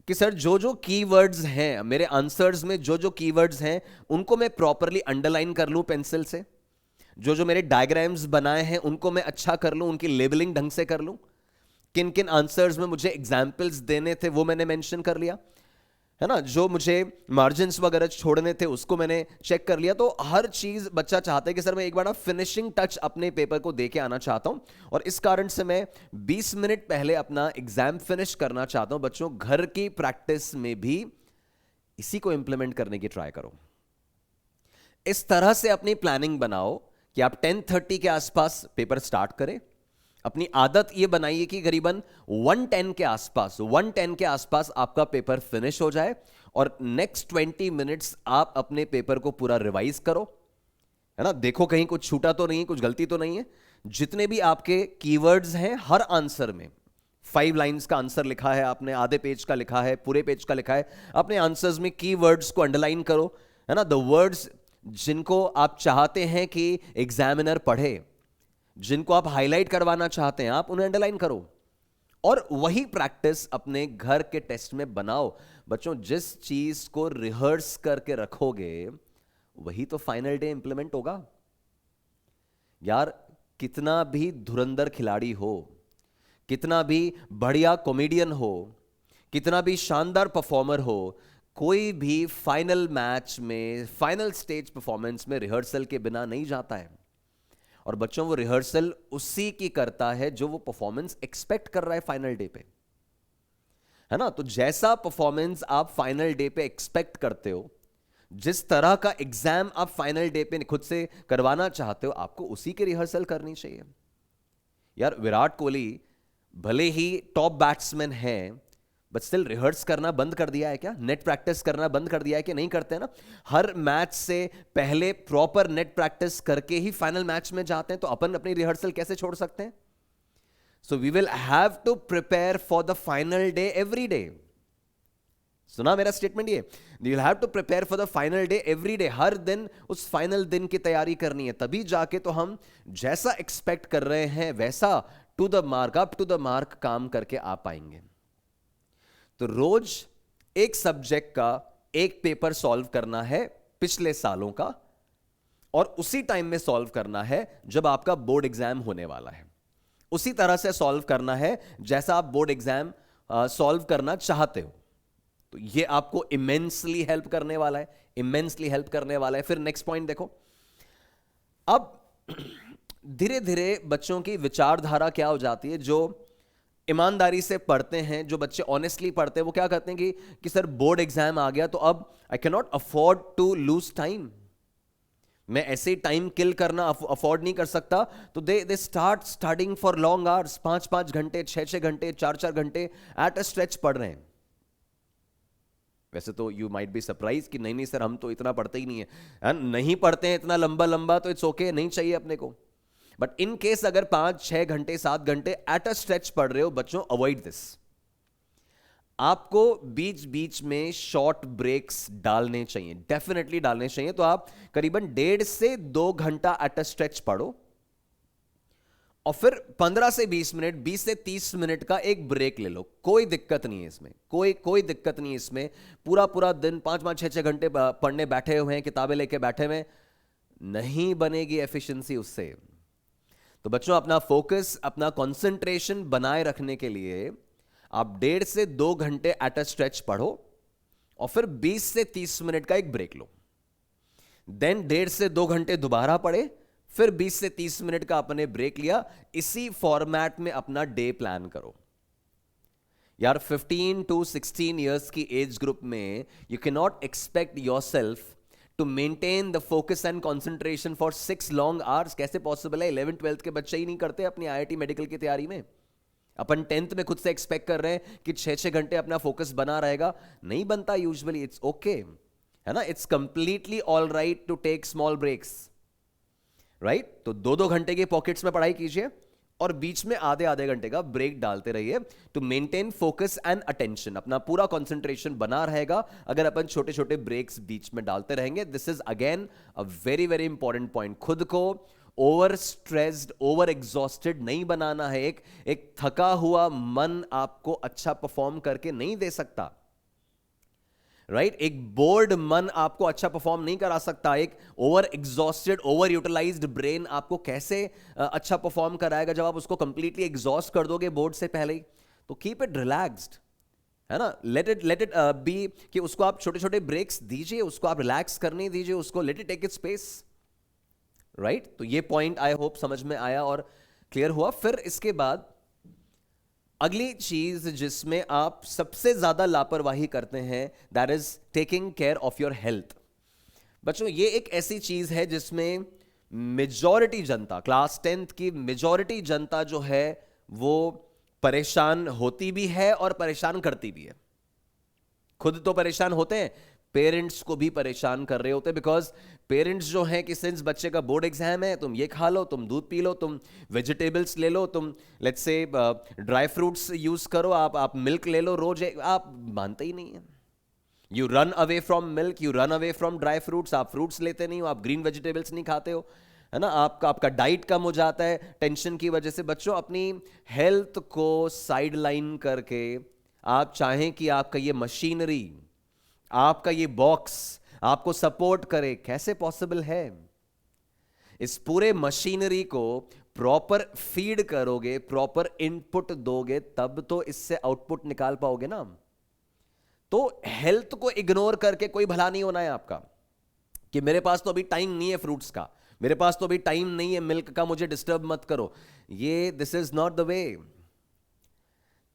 कि सर जो जो कीवर्ड्स हैं मेरे आंसर्स में, जो जो कीवर्ड्स हैं उनको मैं प्रॉपरली अंडरलाइन कर लूं पेंसिल से, जो जो मेरे डायग्राम्स बनाए हैं उनको मैं अच्छा कर लूं, उनकी लेबलिंग ढंग से कर लूं, किन किन आंसर्स में मुझे एग्जाम्पल्स देने थे वो मैंने मेंशन कर लिया, है ना, जो मुझे मार्जिन्स वगैरह छोड़ने थे उसको मैंने चेक कर लिया। तो हर चीज बच्चा चाहता है कि सर मैं एक बार ना फिनिशिंग टच अपने पेपर को दे के आना चाहता हूं, और इस कारण से मैं 20 मिनट पहले अपना एग्जाम फिनिश करना चाहता हूं। बच्चों, घर की प्रैक्टिस में भी इसी को इंप्लीमेंट करने की ट्राई करो। इस तरह से अपनी प्लानिंग बनाओ कि आप 10:30 के आसपास पेपर स्टार्ट करें। अपनी आदत ये बनाइए कि करीबन 1:10 के आसपास आपका पेपर फिनिश हो जाए, और नेक्स्ट 20 मिनट्स आप अपने पेपर को पूरा रिवाइज करो, है ना। देखो कहीं कुछ छूटा तो नहीं है, कुछ गलती तो नहीं है। जितने भी आपके कीवर्ड्स हैं हर आंसर में, 5 लाइंस का आंसर लिखा है आपने, आधे पेज का लिखा है, पूरे पेज का लिखा है, अपने आंसर्स में कीवर्ड्स को अंडरलाइन करो, है ना। द वर्ड्स जिनको आप चाहते हैं कि एग्जामिनर पढ़े, जिनको आप हाईलाइट करवाना चाहते हैं, आप उन्हें अंडरलाइन करो, और वही प्रैक्टिस अपने घर के टेस्ट में बनाओ। बच्चों, जिस चीज को रिहर्स करके रखोगे वही तो फाइनल डे इंप्लीमेंट होगा। यार, कितना भी धुरंधर खिलाड़ी हो, कितना भी बढ़िया कॉमेडियन हो, कितना भी शानदार परफॉर्मर हो, कोई भी फाइनल मैच में, फाइनल स्टेज परफॉर्मेंस में रिहर्सल के बिना नहीं जाता है। और बच्चों, वो रिहर्सल उसी की करता है जो वो परफॉर्मेंस एक्सपेक्ट कर रहा है फाइनल डे पे, है ना। तो जैसा परफॉर्मेंस आप फाइनल डे पे एक्सपेक्ट करते हो, जिस तरह का एग्जाम आप फाइनल डे पे खुद से करवाना चाहते हो, आपको उसी की रिहर्सल करनी चाहिए। यार, विराट कोहली भले ही टॉप बैट्समैन है, बट स्टिल रिहर्स करना बंद कर दिया है क्या? नेट प्रैक्टिस करना बंद कर दिया है कि नहीं करते हैं ना? हर मैच से पहले प्रॉपर नेट प्रैक्टिस करके ही फाइनल मैच में जाते हैं, तो अपन अपनी रिहर्सल कैसे छोड़ सकते हैं? So we will have to prepare for the final day every day. सुना मेरा स्टेटमेंट? ये you will have to prepare for the final day every day. हर दिन उस फाइनल दिन की तैयारी करनी है, तभी जाके तो हम जैसा एक्सपेक्ट कर रहे हैं वैसा to the mark, up to the mark काम करके आ पाएंगे। तो रोज एक सब्जेक्ट का एक पेपर सॉल्व करना है पिछले सालों का, और उसी टाइम में सॉल्व करना है जब आपका बोर्ड एग्जाम होने वाला है। उसी तरह से सॉल्व करना है जैसा आप बोर्ड एग्जाम सॉल्व करना चाहते हो। तो ये आपको इमेंसली हेल्प करने वाला है, इमेंसली हेल्प करने वाला है। फिर नेक्स्ट पॉइंट देखो। अब धीरे धीरे बच्चों की विचारधारा क्या हो जाती है, जो ईमानदारी से पढ़ते हैं, जो बच्चे ऑनेस्टली पढ़ते हैं, वो क्या करते हैं कि सर बोर्ड एग्जाम आ गया तो अब I can not afford to lose time, मैं ऐसे ही टाइम किल करना अफोर्ड नहीं कर सकता। तो they start studying for long hours, 5-5 घंटे, 6-6 घंटे, 4-4 घंटे एट अ स्ट्रेच पढ़ रहे हैं। वैसे तो यू माइट बी सरप्राइज कि नहीं नहीं सर, हम तो इतना पढ़ते ही नहीं है, नहीं पढ़ते हैं इतना लंबा लंबा, तो इट्स ओके, नहीं चाहिए अपने को। बट इन केस अगर 5-6 घंटे, 7 घंटे एट अ स्ट्रेच पढ़ रहे हो, बच्चों अवॉइड दिस। आपको बीच बीच में शॉर्ट ब्रेक्स डालने चाहिए, डेफिनेटली डालने चाहिए। तो आप करीबन 1.5 से 2 घंटा एट अ स्ट्रेच पढ़ो, और फिर 15 से 20 मिनट, 20 से 30 मिनट का एक ब्रेक ले लो। कोई दिक्कत नहीं है इसमें, कोई दिक्कत नहीं है इसमें। पूरा दिन 5-5, 6-6 घंटे पढ़ने बैठे हुए हैं, किताबें लेके बैठे हुए, नहीं बनेगी एफिशिएंसी उससे। तो बच्चों, अपना फोकस, अपना कंसंट्रेशन बनाए रखने के लिए आप 1.5 से 2 घंटे एट अ स्ट्रेच पढ़ो, और फिर 20 से 30 मिनट का एक ब्रेक लो। देन 1.5 से 2 घंटे दोबारा पढ़े, फिर 20 से 30 मिनट का अपने ब्रेक लिया। इसी फॉर्मेट में अपना डे प्लान करो। यार, 15 to 16 इयर्स की एज ग्रुप में you can not expect yourself to maintain the focus and concentration for 6 long hours. कैसे पॉसिबल है? 11th-12th के बच्चे ही नहीं करते अपनी IIT मेडिकल की तैयारी में। अपन 10th में खुद से एक्सपेक्ट कर रहे हैं कि 6-6 घंटे अपना फोकस बना रहेगा, नहीं बनता यूजुअली। इट्स ओके, है ना। It's completely all right to take small breaks, right. तो 2-2 घंटे के पॉकेट्स में पढ़ाई कीजिए, और बीच में आधे घंटे का ब्रेक डालते रहिए to maintain focus and attention. अपना पूरा कंसंट्रेशन बना रहेगा अगर अपन छोटे छोटे ब्रेक्स बीच में डालते रहेंगे। This is again a very very important point. खुद को ओवर स्ट्रेस्ड, ओवर एग्जॉस्टेड नहीं बनाना है। एक थका हुआ मन आपको अच्छा परफॉर्म करके नहीं दे सकता, राइट। एक बोर्ड मन आपको अच्छा परफॉर्म नहीं करा सकता। एक over exhausted, over utilised brain आपको कैसे अच्छा परफॉर्म कराएगा जब आप उसको कंप्लीटली एग्जॉस्ट कर दोगे बोर्ड से पहले ही। तो कीप इट रिलैक्स्ड, है ना, लेट इट बी कि उसको आप छोटे छोटे ब्रेक्स दीजिए, उसको आप रिलैक्स करने दीजिए, उसको let it take it space, right. तो ये पॉइंट आई होप समझ में आया और क्लियर हुआ। फिर इसके बाद अगली चीज जिसमें आप सबसे ज्यादा लापरवाही करते हैं, that is taking care of your health. बच्चों ये एक ऐसी चीज है जिसमें मेजॉरिटी जनता, क्लास 10th की मेजॉरिटी जनता जो है वो परेशान होती भी है और परेशान करती भी है। खुद तो परेशान होते हैं, पेरेंट्स को भी परेशान कर रहे होते हैं, बिकॉज पेरेंट्स जो हैं कि सिंस बच्चे का बोर्ड एग्जाम है, तुम ये खा लो, तुम दूध पी लो, तुम वेजिटेबल्स ले लो, तुम let's say dry fruits use करो, आप मिल्क ले लो रोज, आप मानते ही नहीं है। You run away from milk, you run away from dry fruits, आप फ्रूट्स लेते नहीं हो, आप ग्रीन वेजिटेबल्स नहीं खाते हो, है ना, आपका डाइट कम हो जाता है टेंशन की वजह से। बच्चों अपनी हेल्थ को साइड लाइन करके आप चाहें कि आपका ये मशीनरी, आपका ये बॉक्स आपको सपोर्ट करे, कैसे पॉसिबल है? इस पूरे मशीनरी को प्रॉपर फीड करोगे, प्रॉपर इनपुट दोगे, तब तो इससे आउटपुट निकाल पाओगे ना। तो हेल्थ को इग्नोर करके कोई भला नहीं होना है आपका, कि मेरे पास तो अभी टाइम नहीं है फ्रूट्स का, मेरे पास तो अभी टाइम नहीं है मिल्क का, मुझे डिस्टर्ब मत करो। ये this is not the way.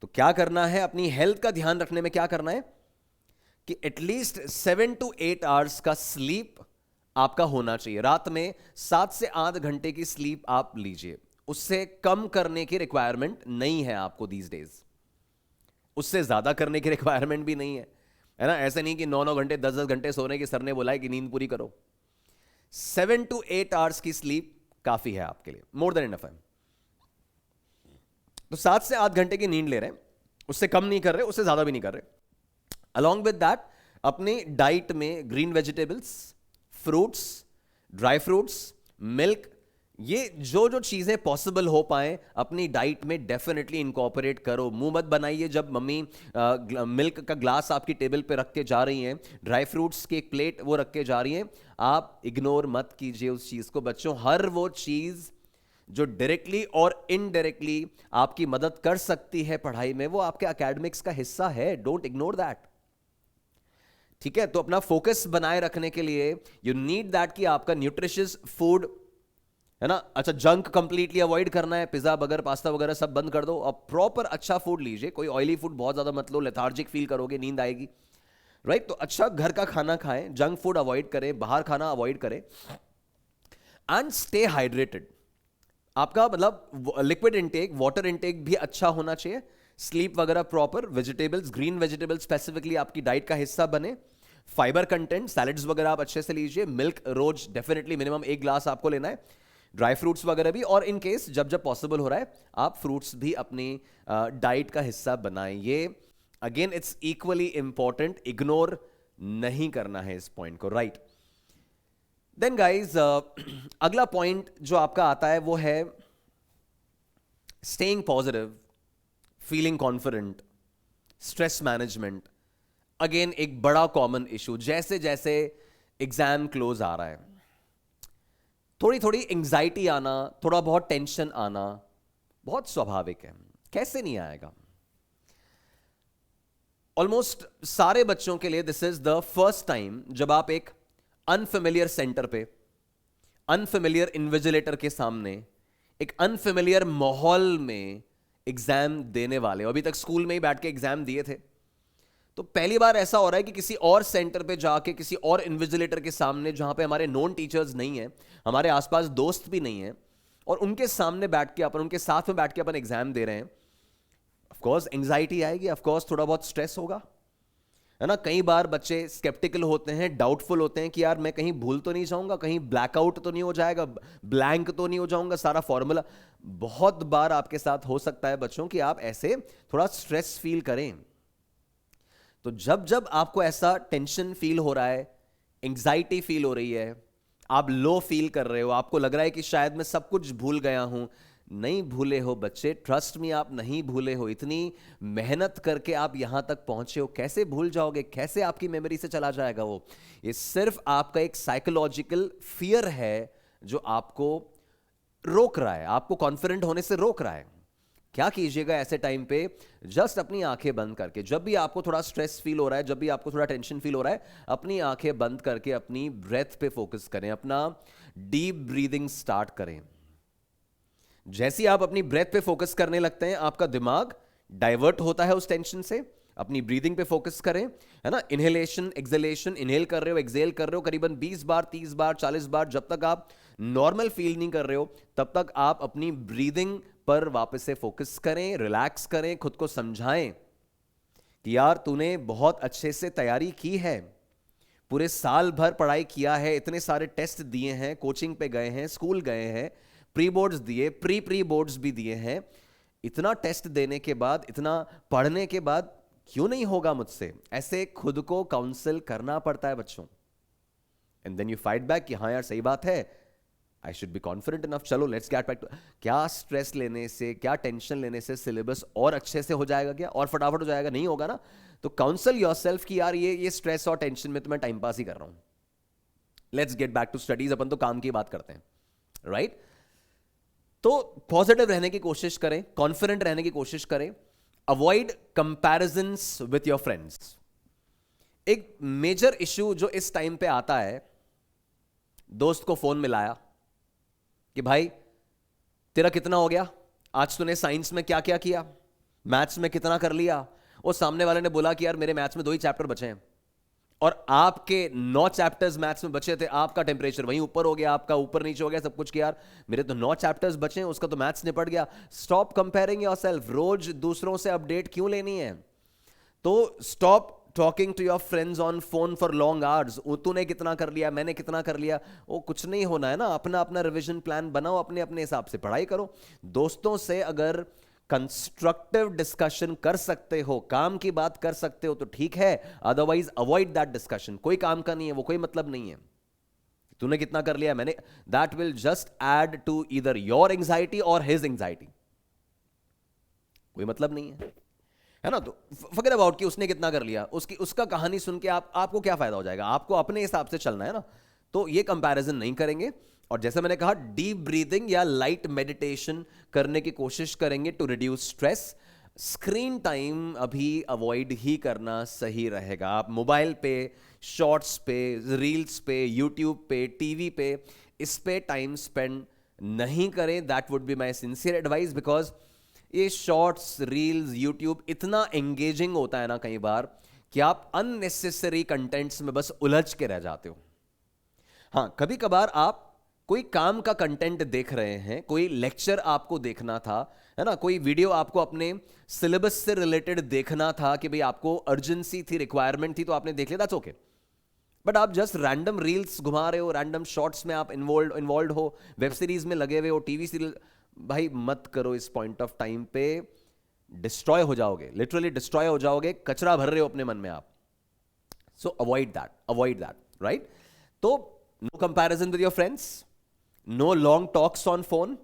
तो क्या करना है, अपनी हेल्थ का ध्यान रखने में क्या करना है कि एटलीस्ट 7 to 8 आवर्स का स्लीप आपका होना चाहिए। रात में 7 से 8 घंटे की स्लीप आप लीजिए, उससे कम करने की रिक्वायरमेंट नहीं है आपको दीज डेज, उससे ज्यादा करने की रिक्वायरमेंट भी नहीं है ना। ऐसे नहीं कि 9-9 घंटे 10-10 घंटे सोने की सर ने बोला है कि नींद पूरी करो। 7 to 8 आवर्स की स्लीप काफी है आपके लिए, मोर देन इनफ है। तो 7 से 8 घंटे की नींद ले रहे हैं, उससे कम नहीं कर रहे, उससे ज्यादा भी नहीं कर रहे। अलॉन्ग विद दैट अपनी डाइट में green vegetables, fruits, dry fruits, milk, ये जो जो चीजें पॉसिबल हो पाए अपनी डाइट में डेफिनेटली इनकॉर्पोरेट करो। मुंह मत बनाइए जब मम्मी मिल्क का ग्लास आपकी टेबल पे रख के जा रही हैं, ड्राई फ्रूट्स की एक प्लेट वो रख के जा रही हैं, आप इग्नोर मत कीजिए उस चीज को। बच्चों हर वो चीज जो डायरेक्टली और इनडायरेक्टली आपकी मदद कर सकती है पढ़ाई में, वो आपके एकेडमिक्स का हिस्सा है, डोंट इग्नोर दैट। ठीक है, तो अपना फोकस बनाए रखने के लिए यू नीड दैट कि आपका न्यूट्रिशियस फूड, है ना। अच्छा, जंक कंप्लीटली अवॉइड करना है, पिज्जा बर्गर पास्ता वगैरह सब बंद कर दो, अब प्रॉपर अच्छा फूड लीजिए, कोई ऑयली फूड बहुत ज्यादा मत लो, लेथार्जिक फील करोगे, नींद आएगी, राइट। तो अच्छा घर का खाना खाएं, जंक फूड अवॉइड करें, बाहर खाना अवॉइड करें, एंड स्टे हाइड्रेटेड। आपका मतलब लिक्विड इंटेक, वाटर इंटेक भी अच्छा होना चाहिए, स्लीप वगैरह proper, vegetables, green vegetables specifically आपकी डाइट का हिस्सा बने, फाइबर कंटेंट, सैलेड्स वगैरह आप अच्छे से लीजिए, मिल्क रोज डेफिनेटली मिनिमम 1 ग्लास आपको लेना है, ड्राई फ्रूट्स वगैरह भी, और इन केस जब जब पॉसिबल हो रहा है आप फ्रूट्स भी अपनी डाइट का हिस्सा बनाएं। ये again it's equally important, ignore नहीं करना है इस पॉइंट को, राइट। देन गाइज अगला पॉइंट जो आपका आता है वो है staying positive, feeling confident, stress management. Again एक बड़ा कॉमन इशू, जैसे जैसे एग्जाम क्लोज आ रहा है थोड़ी थोड़ी एंजाइटी आना, थोड़ा बहुत टेंशन आना बहुत स्वाभाविक है, कैसे नहीं आएगा। ऑलमोस्ट सारे बच्चों के लिए this is the first time जब आप एक अनफेमिलियर सेंटर पे, अनफेमिलियर इन्विजिलेटर के सामने, एक अनफेमिलियर माहौल में एग्जाम देने वाले हो। अभी तक स्कूल में ही बैठ के एग्जाम दिए थे, तो पहली बार ऐसा हो रहा है कि किसी और सेंटर पे जाके, किसी और इन्विजिलेटर के सामने, जहां पे हमारे नॉन टीचर्स नहीं है, हमारे आसपास दोस्त भी नहीं है, और उनके सामने बैठ के अपन, उनके साथ में बैठ के अपन एग्जाम दे रहे हैं। ऑफ कोर्स एंजाइटी आएगी, ऑफ कोर्स थोड़ा बहुत स्ट्रेस होगा, है ना। कई बार बच्चे स्केप्टिकल होते हैं, डाउटफुल होते हैं कि यार मैं कहीं भूल तो नहीं जाऊंगा, कहीं ब्लैकआउट तो नहीं हो जाएगा, ब्लैंक तो नहीं हो जाऊंगा सारा फॉर्मूला। बहुत बार आपके साथ हो सकता है बच्चों कि आप ऐसे थोड़ा स्ट्रेस फील करें। तो जब जब आपको ऐसा टेंशन फील हो रहा है, एंजाइटी फील हो रही है, आप लो फील कर रहे हो, आपको लग रहा है कि शायद मैं सब कुछ भूल गया हूं, नहीं भूले हो बच्चे, ट्रस्ट मी, आप नहीं भूले हो। इतनी मेहनत करके आप यहां तक पहुंचे हो, कैसे भूल जाओगे, कैसे आपकी मेमोरी से चला जाएगा वो। ये सिर्फ आपका एक साइकोलॉजिकल फियर है जो आपको रोक रहा है, आपको कॉन्फिडेंट होने से रोक रहा है। क्या कीजिएगा ऐसे टाइम पे, जस्ट अपनी आंखें बंद करके, जब भी आपको थोड़ा स्ट्रेस फील हो रहा है, जब भी आपको थोड़ा टेंशन फील हो रहा है, अपनी आंखें बंद करके अपनी ब्रेथ पे फोकस करें, अपना डीप ब्रीदिंग स्टार्ट करें। जैसे ही आप अपनी ब्रेथ पे फोकस करने लगते हैं, आपका दिमाग डाइवर्ट होता है उस टेंशन से। अपनी ब्रीदिंग पे फोकस करें, है ना, इनहेलेशन एक्सहेलेशन, इनहेल कर रहे हो एक्सहेल कर रहे हो करीबन 20 बार 30 बार 40 बार, जब तक आप नॉर्मल फील नहीं कर रहे हो तब तक आप अपनी ब्रीदिंग पर वापस से फोकस करें, रिलैक्स करें, खुद को समझाएं कि यार तूने बहुत अच्छे से तैयारी की है, पूरे साल भर पढ़ाई किया है, इतने सारे टेस्ट दिए हैं, कोचिंग पे गए हैं, स्कूल गए हैं, प्री बोर्ड्स दिए, प्री बोर्ड्स भी दिए हैं, इतना टेस्ट देने के बाद, इतना पढ़ने के बाद क्यों नहीं होगा मुझसे? ऐसे खुद को काउंसिल करना पड़ता है बच्चों। And then you fight back कि हाँ यार सही बात है, I should be confident enough, चलो लेट्स गेट बैक टू। क्या स्ट्रेस लेने से, क्या टेंशन लेने से सिलेबस और अच्छे से हो जाएगा क्या, और फटाफट हो जाएगा? नहीं होगा ना। तो काउंसिल योरसेल्फ कि यार ये स्ट्रेस और टेंशन में तो मैं टाइम पास ही कर रहा हूं, let's get back to studies. अपन तो काम की बात करते हैं, राइट? तो पॉजिटिव रहने की कोशिश करें, कॉन्फिडेंट रहने की कोशिश करें, avoid comparisons with your friends. एक मेजर इश्यू जो इस टाइम पे आता है, दोस्त को फोन मिलाया कि भाई तेरा कितना हो गया, आज तूने साइंस में क्या क्या किया, मैथ्स में कितना कर लिया, और सामने वाले ने बोला कि यार मेरे मैथ्स में 2 ही चैप्टर बचे हैं, और आपके 9 चैप्टर्स मैथ्स में बचे थे, आपका टेम्परेचर वहीं ऊपर हो गया, आपका ऊपर नीचे हो गया सब कुछ, कि यार मेरे तो 9 चैप्टर्स बचे हैं, उसका तो मैथ्स निपट गया। Stop comparing yourself. रोज दूसरों से अपडेट क्यों लेनी है? तो stop talking to your friends on phone for long hours. तूने कितना कर लिया, मैंने कितना कर लिया, वो कुछ नहीं होना है ना। अपना अपना रिवीजन प्लान बनाओ, अपने अपने हिसाब से पढ़ाई करो। दोस्तों से अगर कंस्ट्रक्टिव डिस्कशन कर सकते हो, काम की बात कर सकते हो तो ठीक है, अदरवाइज अवॉइड दैट डिस्कशन। कोई काम का नहीं है वो, कोई मतलब नहीं है। तूने कितना कर लिया, मैंने, that will just add to either your anxiety और हिज एंजाइटी। कोई मतलब नहीं है ना। तो फॉरगेट अबाउट कि उसने कितना कर लिया, उसका कहानी सुन के आपको क्या फायदा हो जाएगा? आपको अपने हिसाब से चलना है ना। तो ये कंपैरिजन नहीं करेंगे। और जैसे मैंने कहा, डीप ब्रीदिंग या लाइट मेडिटेशन करने की कोशिश करेंगे to reduce stress. Screen time अभी अवॉइड ही करना सही रहेगा। आप मोबाइल पे, शॉर्ट्स पे, रील्स पे, यूट्यूब पे, टीवी पे, इस पे टाइम स्पेंड नहीं करें। That would be my sincere advice, because ये शॉर्ट्स, रील्स, यूट्यूब इतना एंगेजिंग होता है ना कई बार कि आप अननेसेसरी कंटेंट्स में बस उलझ के रह जाते हो। हाँ, कभी कभार आप कोई काम का कंटेंट देख रहे हैं, कोई लेक्चर आपको देखना था, है ना, कोई वीडियो आपको अपने सिलेबस से रिलेटेड देखना था कि भाई आपको अर्जेंसी थी, रिक्वायरमेंट थी, तो आपने देख लिया, दैट्स ओके। बट आप जस्ट रैंडम रील्स घुमा रहे हो, रैंडम शॉर्ट्स में आप इन्वॉल्व हो, वेब सीरीज में लगे हुए हो, टीवी सीरियल, भाई मत करो। इस पॉइंट ऑफ टाइम पे डिस्ट्रॉय हो जाओगे, लिटरली डिस्ट्रॉय हो जाओगे, कचरा भर रहे हो अपने मन में आप। So avoid that, right? तो no comparison with your friends, no long talks on phone,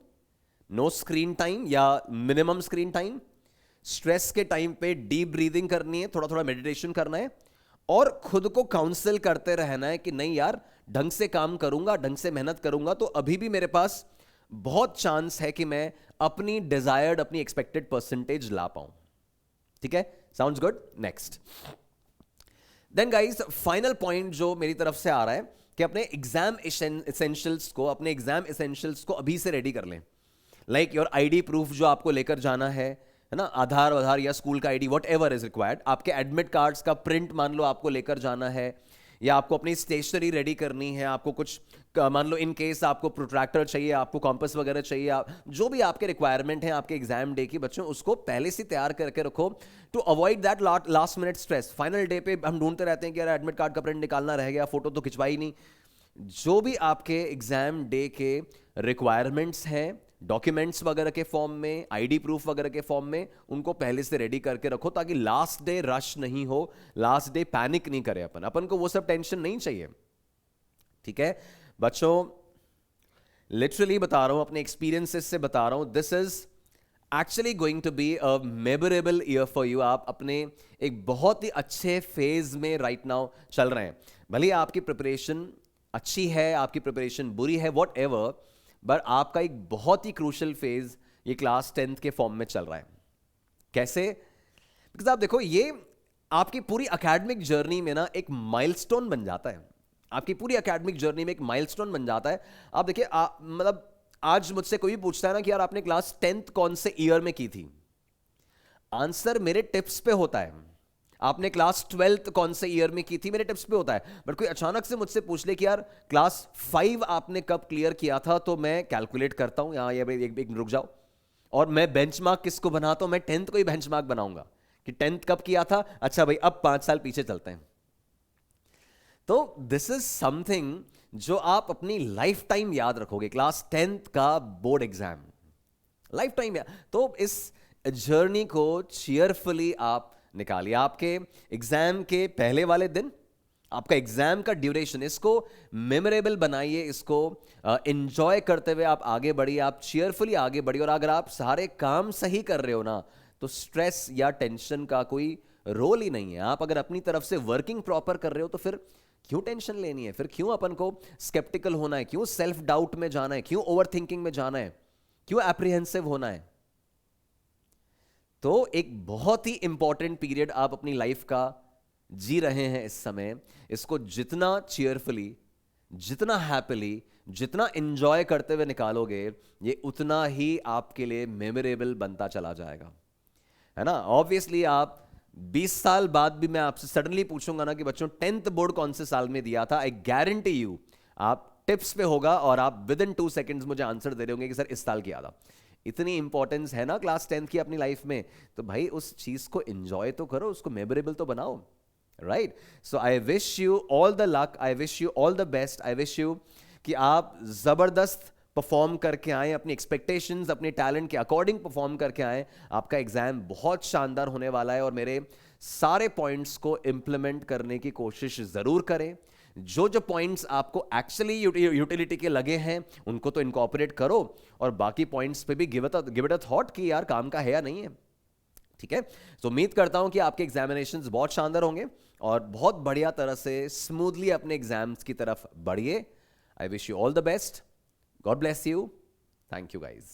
no screen time या मिनिमम स्क्रीन टाइम। स्ट्रेस के टाइम पे डीप ब्रीदिंग करनी है, थोड़ा थोड़ा मेडिटेशन करना है, और खुद को काउंसिल करते रहना है कि नहीं यार, ढंग से काम करूंगा, ढंग से मेहनत करूंगा तो अभी भी मेरे पास बहुत चांस है कि मैं अपनी डिजायर्ड, अपनी एक्सपेक्टेड परसेंटेज ला पाऊं। ठीक है, sounds good. Next then guys, final point जो मेरी तरफ से आ रहा है कि अपने एग्जाम एसेंशियल्स को अभी से रेडी कर लें। लाइक योर आईडी प्रूफ जो आपको लेकर जाना है ना, आधार या स्कूल का ID, what ever is required. आपके एडमिट कार्ड्स का प्रिंट मान लो आपको लेकर जाना है, या आपको अपनी स्टेशनरी रेडी करनी है, आपको कुछ मान लो इन केस आपको प्रोट्रैक्टर चाहिए, आपको कॉम्पस वगैरह चाहिए, जो भी आपके रिक्वायरमेंट है आपके एग्जाम डे की, बच्चों उसको पहले से तैयार करके रखो to avoid that last minute stress. Final day पे हम ढूंढते रहते हैं कि यार एडमिट कार्ड का प्रिंट निकालना रह गया, फोटो तो खिंचवाई नहीं। जो भी आपके एग्जाम डे के रिक्वायरमेंट्स हैं, डॉक्यूमेंट्स वगैरह के फॉर्म में, आईडी प्रूफ वगैरह के फॉर्म में, उनको पहले से रेडी करके रखो ताकि लास्ट डे रश नहीं हो, लास्ट डे पैनिक नहीं करे अपन को वो सब टेंशन नहीं चाहिए। ठीक है बच्चों, लिटरली बता रहा हूं, अपने एक्सपीरियंसेस से बता रहा हूं, this is actually going to be a memorable year for you. आप अपने एक बहुत ही अच्छे फेज में राइट नाउ चल रहे हैं। भले आपकी प्रिपरेशन अच्छी है, आपकी प्रिपरेशन बुरी है, वॉट एवर, बट आपका एक बहुत ही क्रूशल फेज ये क्लास 10th के फॉर्म में चल रहा है। कैसे? बिकॉज आप देखो, ये आपकी पूरी एकेडमिक जर्नी में ना एक माइलस्टोन बन जाता है। आपकी पूरी एकेडमिक जर्नी में एक माइलस्टोन बन जाता है। आप देखिए, मतलब आज मुझसे कोई भी पूछता है ना कि यार आपने क्लास 10th कौन से ईयर में की थी, आंसर मेरे टिप्स पे होता है। आपने क्लास 12th कौन से ईयर में की थी, मेरे टिप्स पे होता है। बट कोई अचानक से मुझसे पूछ ले कि यार क्लास 5 आपने कब क्लियर किया था, तो मैं कैलकुलेट करता हूं यहां, ये एक रुक जाओ, और मैं बेंचमार्क किसको बनाता हूं, मैं 10th को ही बेंचमार्क बनाऊंगा कि 10th कब किया था। अच्छा भाई, अब 5 साल पीछे चलते हैं। तो दिस इज समथिंग जो आप अपनी लाइफ टाइम याद रखोगे। क्लास 10th का बोर्ड एग्जाम लाइफ टाइम। तो इस जर्नी को चीयरफुली आप निकालिए। आपके एग्जाम के पहले वाले दिन, आपका एग्जाम का ड्यूरेशन, इसको मेमोरेबल बनाइए, इसको एंजॉय करते हुए आप आगे बढ़िए, आप चीयरफुली आगे बढ़िए। और अगर आप सारे काम सही कर रहे हो ना, तो स्ट्रेस या टेंशन का कोई रोल ही नहीं है। आप अगर अपनी तरफ से वर्किंग प्रॉपर कर रहे हो, तो फिर क्यों टेंशन लेनी है, फिर क्यों अपन को स्केप्टिकल होना है, क्यों सेल्फ डाउट में जाना है, क्यों ओवर थिंकिंग में जाना है, क्यों एप्रीहेंसिव होना है। तो एक बहुत ही इंपॉर्टेंट पीरियड आप अपनी लाइफ का जी रहे हैं इस समय। इसको जितना चीयरफुली, जितना हैप्पीली, जितना एंजॉय करते हुए निकालोगे, ये उतना ही आपके लिए मेमोरेबल बनता चला जाएगा, है ना। ऑब्वियसली आप 20 साल बाद भी मैं आपसे सडनली पूछूंगा ना कि बच्चों 10th बोर्ड कौन से साल में दिया था, आई गारंटी यू आप टिप्स पे होगा और आप विद इन 2 सेकंड्स मुझे आंसर दे रहे होंगे कि सर इस साल किया था। इतनी इंपॉर्टेंस है ना क्लास 10th की अपनी लाइफ में, तो भाई उस चीज को एंजॉय तो करो, उसको मेमोरेबल तो बनाओ, right. So I wish you all the luck, I wish you all the best, I wish you कि आप जबरदस्त परफॉर्म करके आए, अपनी एक्सपेक्टेशंस, अपने टैलेंट के अकॉर्डिंग परफॉर्म करके आए। आपका एग्जाम बहुत शानदार होने वाला है और मेरे सारे पॉइंट्स को इंप्लीमेंट करने की कोशिश जरूर करें। जो जो पॉइंट्स आपको एक्चुअली यूटिलिटी के लगे हैं उनको तो इनकॉर्पोरेट करो, और बाकी पॉइंट्स पे भी गिव इट अ थॉट कि यार काम का है या नहीं है, ठीक है। तो उम्मीद करता हूं कि आपके एग्जामिनेशंस बहुत शानदार होंगे और बहुत बढ़िया तरह से स्मूथली अपने एग्जाम्स की तरफ बढ़िए। I wish you all the best. God bless you. Thank you, guys.